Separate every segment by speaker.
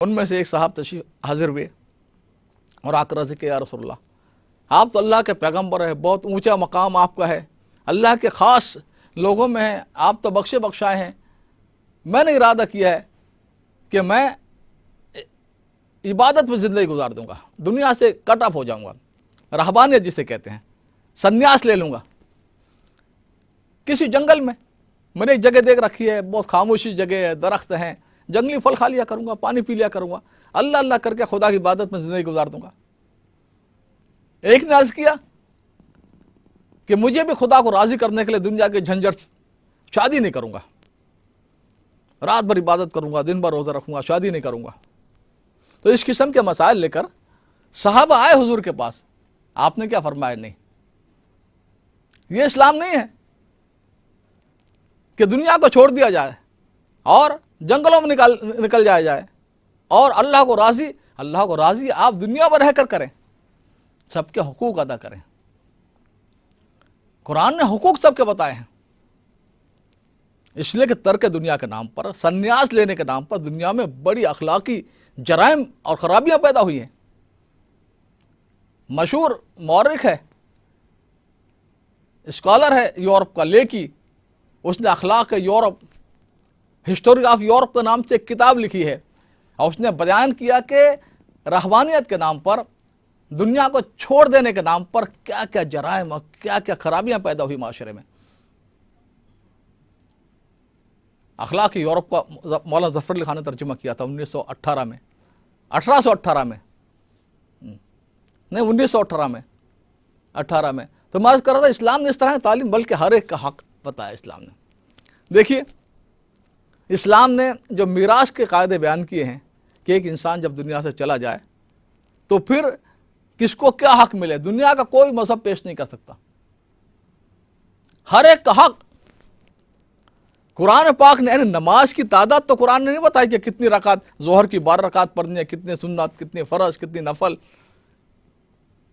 Speaker 1: ان میں سے ایک صاحب تشریف حاضر ہوئے اور آ کر عرض کیا یا رسول اللہ، آپ تو اللہ کے پیغمبر ہیں، بہت اونچا مقام آپ کا ہے، اللہ کے خاص لوگوں میں ہیں، آپ تو بخشے بخشائے ہیں۔ میں نے ارادہ کیا ہے کہ میں عبادت میں زندگی گزار دوں گا، دنیا سے کٹ آف ہو جاؤں گا، رہبانیت جسے کہتے ہیں، سنیاس لے لوں گا۔ کسی جنگل میں نے ایک جگہ دیکھ رکھی ہے، بہت خاموشی جگہ ہے، درخت ہیں، جنگلی پھل کھا لیا کروں گا، پانی پی لیا کروں گا، اللہ اللہ کر کے خدا کی عبادت میں زندگی گزار دوں گا۔ ایک نے عرض کیا کہ مجھے بھی خدا کو راضی کرنے کے لیے دنیا کے جھنجھٹ، شادی نہیں کروں گا، رات بھر عبادت کروں گا، دن بھر روزہ رکھوں گا، شادی نہیں کروں گا۔ تو اس قسم کے مسائل لے کر صحابہ آئے حضور کے پاس، آپ نے کیا فرمایا؟ نہیں، یہ اسلام نہیں ہے کہ دنیا کو چھوڑ دیا جائے اور جنگلوں میں نکل جائے اور اللہ کو راضی آپ دنیا میں رہ کر کریں، سب کے حقوق ادا کریں۔ قرآن نے حقوق سب کے بتائے ہیں، اس لیے کہ ترک دنیا کے نام پر، سنیاس لینے کے نام پر دنیا میں بڑی اخلاقی جرائم اور خرابیاں پیدا ہوئی ہیں۔ مشہور مورخ ہے، اسکالر ہے یورپ کا، لیکی، اس نے اخلاق یورپ، ہسٹوری آف یورپ کے نام سے ایک کتاب لکھی ہے، اور اس نے بیان کیا کہ رہبانیت کے نام پر، دنیا کو چھوڑ دینے کے نام پر کیا کیا جرائم اور کیا کیا خرابیاں پیدا ہوئی معاشرے میں۔ اخلاق یورپ کا مولانا ظفر علی خان نے ترجمہ کیا تھا 1818 میں تو میں عرض کر رہا تھا اسلام نے اس طرح تعلیم، بلکہ ہر ایک کا حق بتایا اسلام نے۔ دیکھیے اسلام نے جو میراث کے قاعدے بیان کیے ہیں کہ ایک انسان جب دنیا سے چلا جائے تو پھر کس کو کیا حق ملے، دنیا کا کوئی مذہب پیش نہیں کر سکتا، ہر ایک کا حق۔ قرآن پاک نے نماز کی تعداد تو قرآن نے نہیں بتائی کہ کتنی رکعت، ظہر کی 12 رکعت پڑھنی ہے، کتنے سنت، کتنے فرض، کتنی نفل،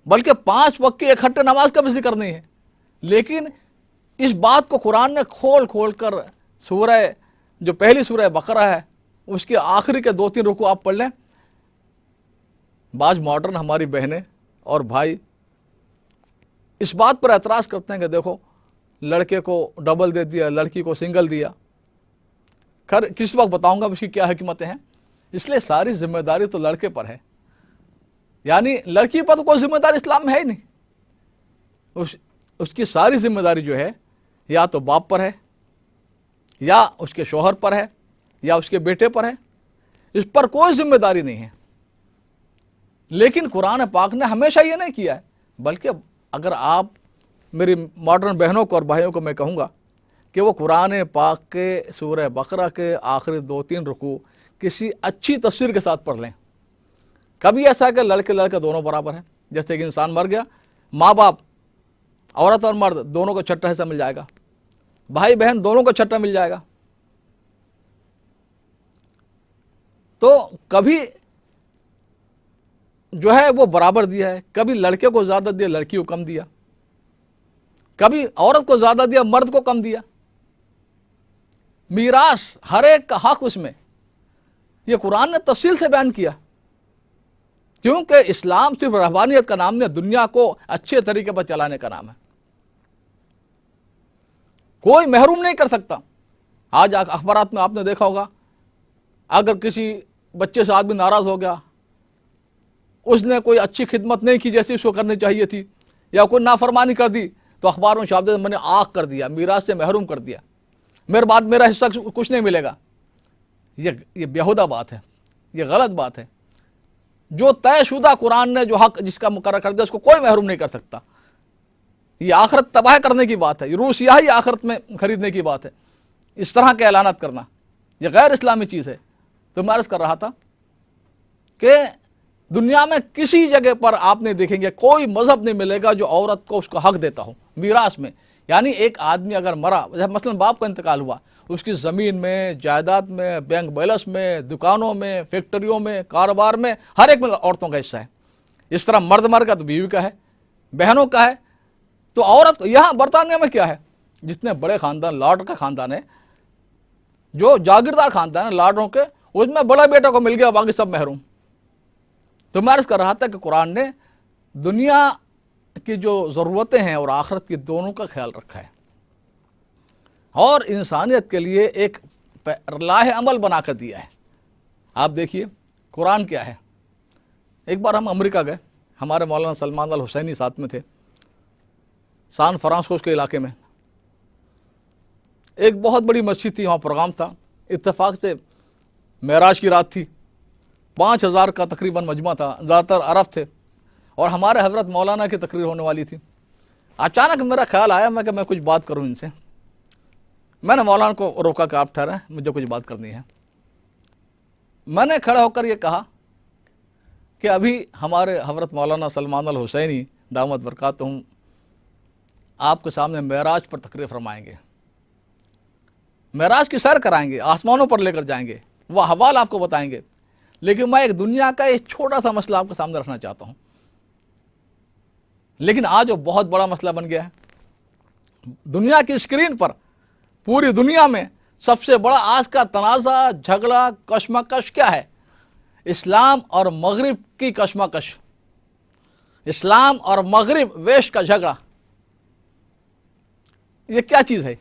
Speaker 1: بلکہ 5 وقت کی اکٹھے نماز کا بھی ذکر نہیں ہے۔ لیکن اس بات کو قرآن نے کھول کر سورہ، جو پہلی سورہ بقرہ ہے، اس کے آخری کے 2-3 رکوع آپ پڑھ لیں۔ بعض ماڈرن ہماری بہنیں اور بھائی اس بات پر اعتراض کرتے ہیں کہ دیکھو لڑکے کو ڈبل دے دیا، لڑکی کو سنگل دیا۔ خیر کس وقت بتاؤں گا اس کی کیا حکمتیں ہیں۔ اس لیے ساری ذمہ داری تو لڑکے پر ہے، یعنی لڑکی پر تو کوئی ذمہ داری اسلام میں ہے ہی نہیں۔ اس کی ساری ذمہ داری جو ہے یا تو باپ پر ہے، یا اس کے شوہر پر ہے، یا اس کے بیٹے پر ہے، اس پر کوئی ذمہ داری نہیں ہے۔ لیکن قرآن پاک نے ہمیشہ یہ نہیں کیا ہے، بلکہ اگر آپ میری ماڈرن بہنوں کو اور بھائیوں کو میں کہوں گا کہ وہ قرآن پاک کے سورہ بقرہ کے آخری 2-3 رکوع کسی اچھی تفسیر کے ساتھ پڑھ لیں۔ کبھی ایسا ہے کہ لڑکے دونوں برابر ہیں، جیسے کہ انسان مر گیا، ماں باپ، عورت اور مرد دونوں کو چھٹا حصہ مل جائے گا، بھائی بہن دونوں کو چھٹا مل جائے گا۔ تو کبھی جو ہے وہ برابر دیا ہے، کبھی لڑکے کو زیادہ دیا، لڑکی کو کم دیا، کبھی عورت کو زیادہ دیا، مرد کو کم دیا۔ میراث ہر ایک کا حق اس میں، یہ قرآن نے تفصیل سے بیان کیا، کیونکہ اسلام صرف رہبانیت کا نام نہیں، دنیا کو اچھے طریقے پر چلانے کا نام ہے۔ کوئی محروم نہیں کر سکتا۔ آج اخبارات میں آپ نے دیکھا ہوگا، اگر کسی بچے سے آدمی ناراض ہو گیا، اس نے کوئی اچھی خدمت نہیں کی جیسی اس کو کرنی چاہیے تھی، یا کوئی نافرمانی کر دی، تو اخبار میں چھاپ دیتے میں نے آگ کر دیا، میراث سے محروم کر دیا، میرے بعد میرا حصہ کچھ نہیں ملے گا۔ یہ بیہودہ بات ہے، یہ غلط بات ہے۔ جو طے شدہ قرآن نے جو حق جس کا مقرر کر دیا، اس کو کوئی محروم نہیں کر سکتا۔ یہ آخرت تباہ کرنے کی بات ہے، یہ روح سیاہی آخرت میں خریدنے کی بات ہے، اس طرح کے اعلانات کرنا یہ غیر اسلامی چیز ہے۔ تو میں عرض کر رہا تھا کہ دنیا میں کسی جگہ پر آپ نہیں دیکھیں گے، کوئی مذہب نہیں ملے گا جو عورت کو اس کا حق دیتا ہو میراث میں۔ یعنی ایک آدمی اگر مرا، مثلا باپ کا انتقال ہوا، اس کی زمین میں، جائیداد میں، بینک بیلنس میں، دکانوں میں، فیکٹریوں میں، کاروبار میں، ہر ایک میں عورتوں کا حصہ ہے۔ اس طرح مرد مر کا تو بیوی کا ہے، بہنوں کا ہے۔ تو عورت یہاں برطانیہ میں کیا ہے، جتنے بڑے خاندان، لارڈ کا خاندان ہے، جو جاگیردار خاندان ہے لارڈوں کے، اس میں بڑے بیٹے کو مل گیا، باقی سب محروم۔ تو میں عرض کر رہا تھا کہ قرآن نے دنیا کی جو ضرورتیں ہیں اور آخرت کی دونوں کا خیال رکھا ہے، اور انسانیت کے لیے ایک راہ عمل بنا کر دیا ہے۔ آپ دیکھیے قرآن کیا ہے۔ ایک بار ہم امریکہ گئے، ہمارے مولانا سلمان الحسینی ساتھ میں تھے، سان فرانسسکو کے علاقے میں ایک بہت بڑی مسجد تھی، وہاں پروگرام تھا، اتفاق سے معراج کی رات تھی، 5000 کا تقریباً مجمع تھا، زیادہ تر عرب تھے، اور ہمارے حضرت مولانا کی تقریر ہونے والی تھی۔ اچانک میرا خیال آیا کہ میں کچھ بات کروں ان سے۔ میں نے مولانا کو روکا کہ آپ ٹھہریں، مجھے کچھ بات کرنی ہے۔ میں نے کھڑا ہو کر یہ کہا کہ ابھی ہمارے حضرت مولانا سلمان الحسینی دامت برکاتہم آپ کے سامنے معراج پر تقریر فرمائیں گے، معراج کی سیر کرائیں گے، آسمانوں پر لے کر جائیں گے، وہ احوال آپ کو بتائیں گے، لیکن میں ایک دنیا کا ایک چھوٹا سا مسئلہ آپ کے سامنے رکھنا چاہتا ہوں، لیکن آج وہ بہت بڑا مسئلہ بن گیا ہے۔ دنیا کی اسکرین پر پوری دنیا میں سب سے بڑا آج کا تنازع، جھگڑا، کشمکش کیا ہے؟ اسلام اور مغرب کی کشمکش، اسلام اور مغرب ویش کا جھگڑا۔ یہ کیا چیز ہے؟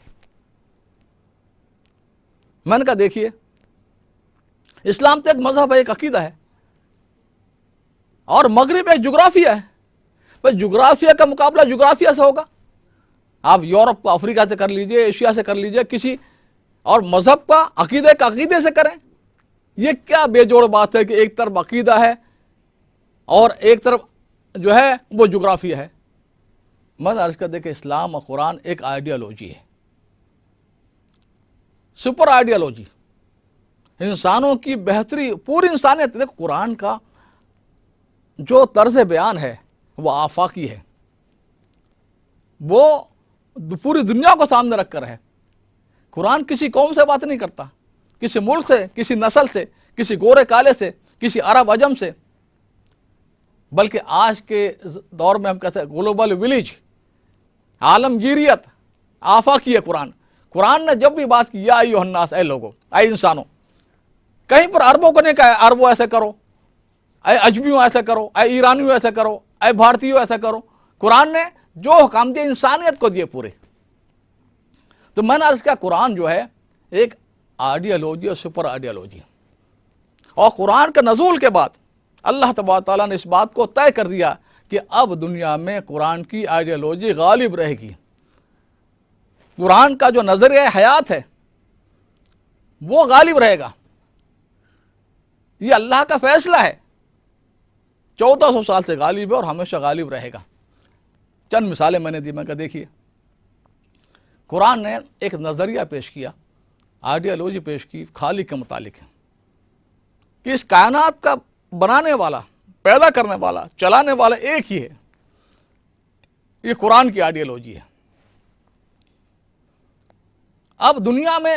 Speaker 1: میں نے کہا دیکھیے، اسلام تو ایک مذہب ہے، ایک عقیدہ ہے، اور مغرب ایک جغرافیہ ہے۔ بھائی جغرافیہ کا مقابلہ جغرافیہ سے ہوگا، آپ یورپ کو افریقہ سے کر لیجئے، ایشیا سے کر لیجئے، کسی اور مذہب کا عقیدے کا عقیدے سے کریں۔ یہ کیا بے جوڑ بات ہے کہ ایک طرف عقیدہ ہے اور ایک طرف جو ہے وہ جغرافیہ ہے۔ میں عرض کر دے کہ اسلام اور قرآن ایک آئیڈیالوجی ہے، سپر آئیڈیالوجی، انسانوں کی بہتری، پوری انسانیت۔ دیکھو قرآن کا جو طرز بیان ہے وہ آفاقی ہے، وہ پوری دنیا کو سامنے رکھ کر ہے۔ قرآن کسی قوم سے بات نہیں کرتا، کسی ملک سے، کسی نسل سے، کسی گورے کالے سے، کسی عرب عجم سے، بلکہ آج کے دور میں ہم کہتے ہیں گلوبل ولیج، عالمگیریت، آفاقی ہے قرآن۔ قرآن نے جب بھی بات کی یا ایھا الناس، اے لوگو، اے انسانوں، کہیں پر عربوں کو نہیں کہا عربوں ایسے کرو، اے اجمیوں ایسا کرو، اے ایرانیوں ایسا کرو، اے بھارتیوں ایسا کرو۔ قرآن نے جو حکام دیے انسانیت کو دیے پورے۔ تو میں نے عرض کیا قرآن جو ہے ایک آئیڈیالوجی اور سپر آئیڈیالوجی، اور قرآن کے نزول کے بعد اللہ تبارک تعالیٰ نے اس بات کو طے کر دیا کہ اب دنیا میں قرآن کی آئیڈیالوجی غالب رہے گی۔ قرآن کا جو نظریہ حیات ہے وہ غالب رہے گا، یہ اللہ کا فیصلہ ہے، 1400 سال سے غالب ہے اور ہمیشہ غالب رہے گا۔ چند مثالیں میں نے دی، میں کہا دیکھیے قرآن نے ایک نظریہ پیش کیا، آئیڈیالوجی پیش کی خالق کے متعلق، کہ اس کائنات کا بنانے والا، پیدا کرنے والا، چلانے والا ایک ہی ہے۔ یہ قرآن کی آئیڈیالوجی ہے۔ اب دنیا میں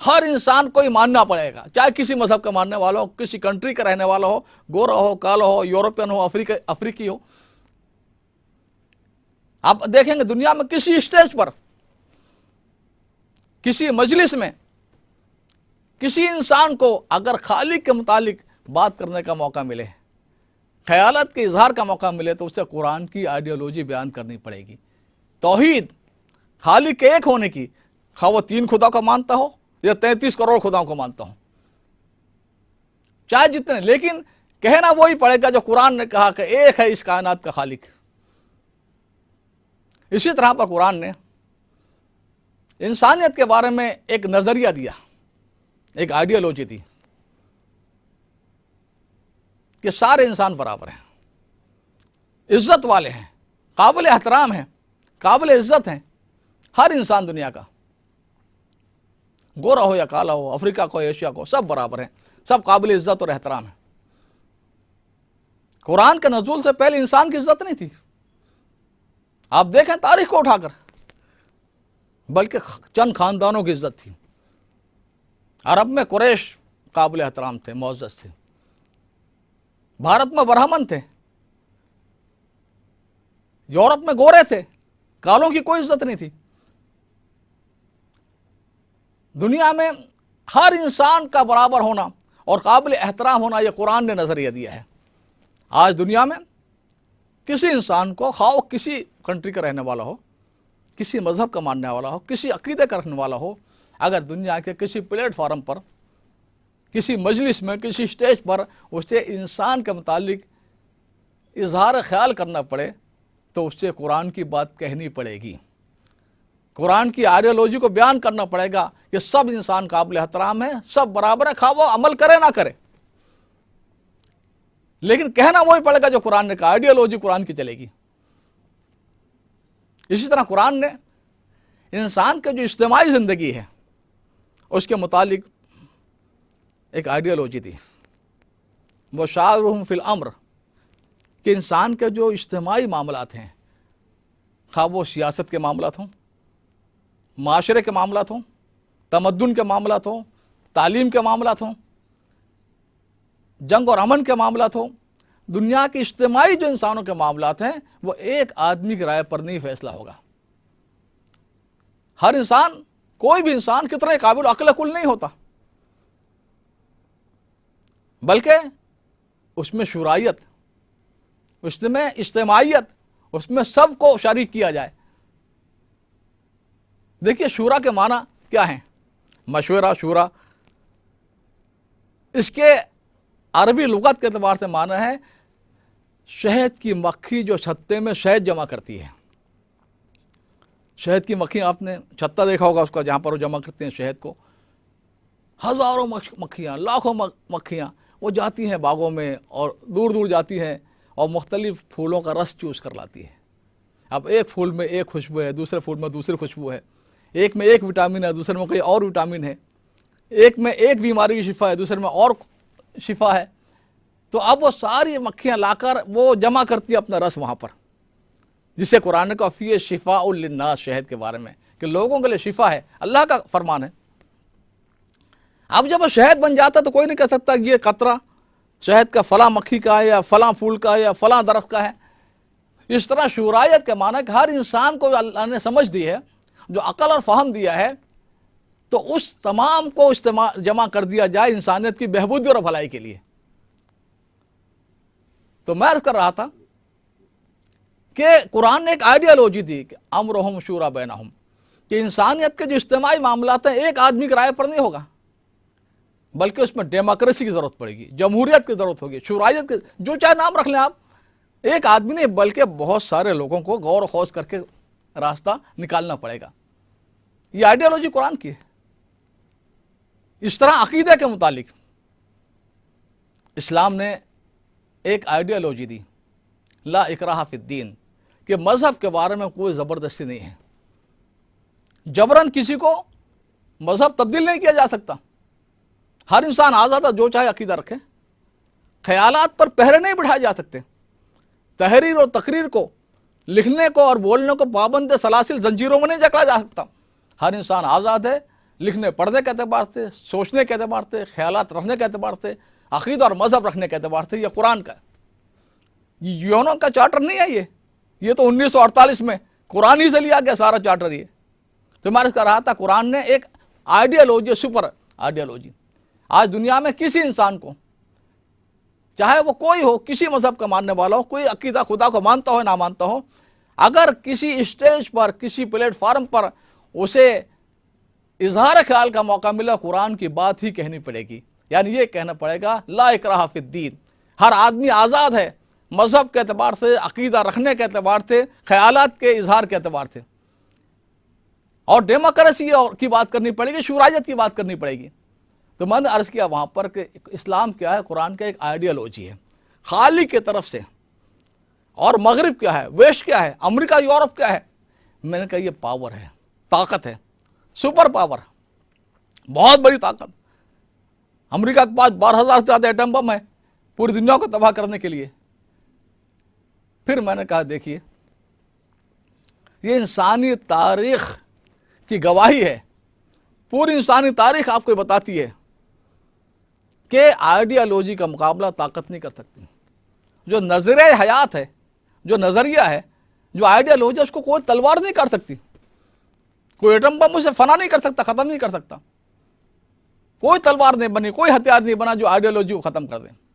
Speaker 1: ہر انسان کو یہ ماننا پڑے گا، چاہے کسی مذہب کا ماننے والا ہو، کسی کنٹری کا رہنے والا ہو، گورا ہو، کالا ہو، یورپین ہو، افریقی ہو۔ آپ دیکھیں گے دنیا میں کسی اسٹیج پر، کسی مجلس میں، کسی انسان کو اگر خالق کے متعلق بات کرنے کا موقع ملے، خیالات کے اظہار کا موقع ملے، تو اسے قرآن کی آئیڈیالوجی بیان کرنی پڑے گی۔ توحید، خالق کے ایک ہونے کی، خواہ وہ 3 خدا کو مانتا ہو یا 33 کروڑ خداؤں کو مانتا ہوں، چاہے جتنے، لیکن کہنا وہی پڑے گا جو قرآن نے کہا کہ ایک ہے اس کائنات کا خالق۔ اسی طرح پر قرآن نے انسانیت کے بارے میں ایک نظریہ دیا، ایک آئیڈیالوجی دی کہ سارے انسان برابر ہیں، عزت والے ہیں، قابل احترام ہیں، قابل عزت ہیں، ہر انسان دنیا کا، گورا ہو یا کالا ہو، افریقہ کو، ایشیا کو، سب برابر ہیں، سب قابل عزت اور احترام ہیں۔ قرآن کے نزول سے پہلے انسان کی عزت نہیں تھی، آپ دیکھیں تاریخ کو اٹھا کر، بلکہ چند خاندانوں کی عزت تھی۔ عرب میں قریش قابل احترام تھے، معزز تھے، بھارت میں برہمن تھے، یورپ میں گورے تھے، کالوں کی کوئی عزت نہیں تھی۔ دنیا میں ہر انسان کا برابر ہونا اور قابل احترام ہونا، یہ قرآن نے نظریہ دیا ہے۔ آج دنیا میں کسی انسان کو، خواہ وہ کسی کنٹری کا رہنے والا ہو، کسی مذہب کا ماننے والا ہو، کسی عقیدے کا رکھنے والا ہو، اگر دنیا کے کسی پلیٹ فارم پر، کسی مجلس میں، کسی اسٹیج پر اسے انسان کے متعلق اظہار خیال کرنا پڑے تو اسے قرآن کی بات کہنی پڑے گی، قرآن کی آئیڈیالوجی کو بیان کرنا پڑے گا کہ سب انسان قابل احترام ہے، سب برابر ہے، خواہ وہ عمل کرے نہ کرے، لیکن کہنا وہی پڑے گا جو قرآن نے کہا، آئیڈیالوجی قرآن کی چلے گی۔ اسی طرح قرآن نے انسان کی جو اجتماعی زندگی ہے اس کے متعلق ایک آئیڈیالوجی دی، وشاورہم فی الامر، کہ انسان کے جو اجتماعی معاملات ہیں، خواہ وہ سیاست کے معاملات ہوں، معاشرے کے معاملات ہوں، تمدن کے معاملات ہوں، تعلیم کے معاملات ہوں، جنگ اور امن کے معاملات ہوں، دنیا کے اجتماعی جو انسانوں کے معاملات ہیں وہ ایک آدمی کی رائے پر نہیں فیصلہ ہوگا۔ ہر انسان، کوئی بھی انسان کتنے قابل عقل کل نہیں ہوتا، بلکہ اس میں شورائیت، اس میں اجتماعیت، اس میں سب کو شریک کیا جائے۔ دیکھیے شورا کے معنی کیا ہیں؟ مشورہ، شورا، اس کے عربی لغت کے اعتبار سے معنی ہے شہد کی مکھی جو چھتے میں شہد جمع کرتی ہے۔ شہد کی مکھی، آپ نے چھتا دیکھا ہوگا اس کا، جہاں پر وہ جمع کرتے ہیں شہد کو، ہزاروں مکھیاں، لاکھوں مکھیاں وہ جاتی ہیں باغوں میں اور دور دور جاتی ہیں اور مختلف پھولوں کا رس چوس کر لاتی ہے۔ اب ایک پھول میں ایک خوشبو ہے، دوسرے پھول میں دوسری خوشبو ہے، ایک میں ایک وٹامن ہے، دوسرے میں کوئی اور وٹامن ہے، ایک میں ایک بیماری کی شفا ہے، دوسرے میں اور شفا ہے۔ تو اب وہ ساری مکھیاں لا کر وہ جمع کرتی ہیں اپنا رس وہاں پر، جسے قرآن نے کہا فیہ شفاء للناس، شہد کے بارے میں کہ لوگوں کے لیے شفا ہے، اللہ کا فرمان ہے۔ اب جب وہ شہد بن جاتا تو کوئی نہیں کہہ سکتا یہ قطرہ شہد کا فلاں مکھی کا ہے یا فلاں پھول کا ہے یا فلاں درخت کا ہے۔ اس طرح شورائیت کے معنی کہ ہر انسان کو اللہ نے سمجھ دی ہے، جو عقل اور فہم دیا ہے، تو اس تمام کو جمع کر دیا جائے انسانیت کی بہبودی اور بھلائی کے لیے۔ تو میں عرض کر رہا تھا کہ قرآن نے ایک آئیڈیالوجی دی کہ امرہم شورا بینہم، کہ انسانیت کے جو اجتماعی معاملات ہیں ایک آدمی کی رائے پر نہیں ہوگا، بلکہ اس میں ڈیموکریسی کی ضرورت پڑے گی، جمہوریت کی ضرورت ہوگی، شورائیت کی، جو چاہے نام رکھ لیں آپ، ایک آدمی نہیں بلکہ بہت سارے لوگوں کو غور و خوض کر کے راستہ نکالنا پڑے گا۔ یہ آئیڈیالوجی قرآن کی ہے۔ اس طرح عقیدے کے متعلق اسلام نے ایک آئیڈیالوجی دی، لا اکراہ فی الدین، کہ مذہب کے بارے میں کوئی زبردستی نہیں ہے، جبراً کسی کو مذہب تبدیل نہیں کیا جا سکتا، ہر انسان آزاد ہے جو چاہے عقیدہ رکھے، خیالات پر پہرے نہیں بٹھائے جا سکتے، تحریر اور تقریر کو، لکھنے کو اور بولنے کو پابند سلاسل زنجیروں میں نہیں جکڑا جا سکتا۔ ہر انسان آزاد ہے لکھنے پڑھنے کے اعتبار سے، سوچنے کے اعتبار سے، خیالات رکھنے کے اعتبار سے، عقیدہ اور مذہب رکھنے کے اعتبار سے۔ یہ قرآن کا یونو کا چارٹر نہیں ہے، یہ تو 1948 میں قرآن ہی سے لیا گیا سارا چارٹر۔ یہ تو میں عرض کر رہا تھا قرآن نے ایک آئیڈیالوجی، سپر آئیڈیالوجی، آج دنیا میں کسی انسان کو، چاہے وہ کوئی ہو، کسی مذہب کا ماننے والا ہو، کوئی عقیدہ خدا کو مانتا ہو نہ مانتا ہو، اگر کسی اسٹیج پر، کسی پلیٹ فارم پر اسے اظہار خیال کا موقع ملا، قرآن کی بات ہی کہنی پڑے گی، یعنی یہ کہنا پڑے گا لا اکراہ فی الدین، ہر آدمی آزاد ہے مذہب کے اعتبار سے، عقیدہ رکھنے کے اعتبار سے، خیالات کے اظہار کے اعتبار سے، اور ڈیموکریسی کی بات کرنی پڑے گی، شورائیت کی بات کرنی پڑے گی۔ تو میں نے عرض کیا وہاں پر کہ اسلام کیا ہے، قرآن کا ایک آئیڈیالوجی ہے خالق کی طرف سے، اور مغرب کیا ہے، ویسٹ کیا ہے، امریکہ یورپ کیا ہے۔ میں نے کہا یہ پاور ہے، طاقت ہے، سپر پاور، بہت بڑی طاقت۔ امریکہ کے پاس 12,000 سے زیادہ ایٹم بم ہے پوری دنیا کو تباہ کرنے کے لیے۔ پھر میں نے کہا دیکھیے یہ انسانی تاریخ کی گواہی ہے، پوری انسانی تاریخ آپ کو بتاتی ہے کہ آئیڈیالوجی کا مقابلہ طاقت نہیں کر سکتی۔ جو نظریہ حیات ہے، جو نظریہ ہے، جو آئیڈیالوجی ہے، اس کو کوئی تلوار نہیں کر سکتی، کوئی ایٹم بم اسے فنا نہیں کر سکتا، ختم نہیں کر سکتا۔ کوئی تلوار نہیں بنی, کوئی ہتھیار نہیں بنا جو آئیڈیالوجی کو ختم کر دیں.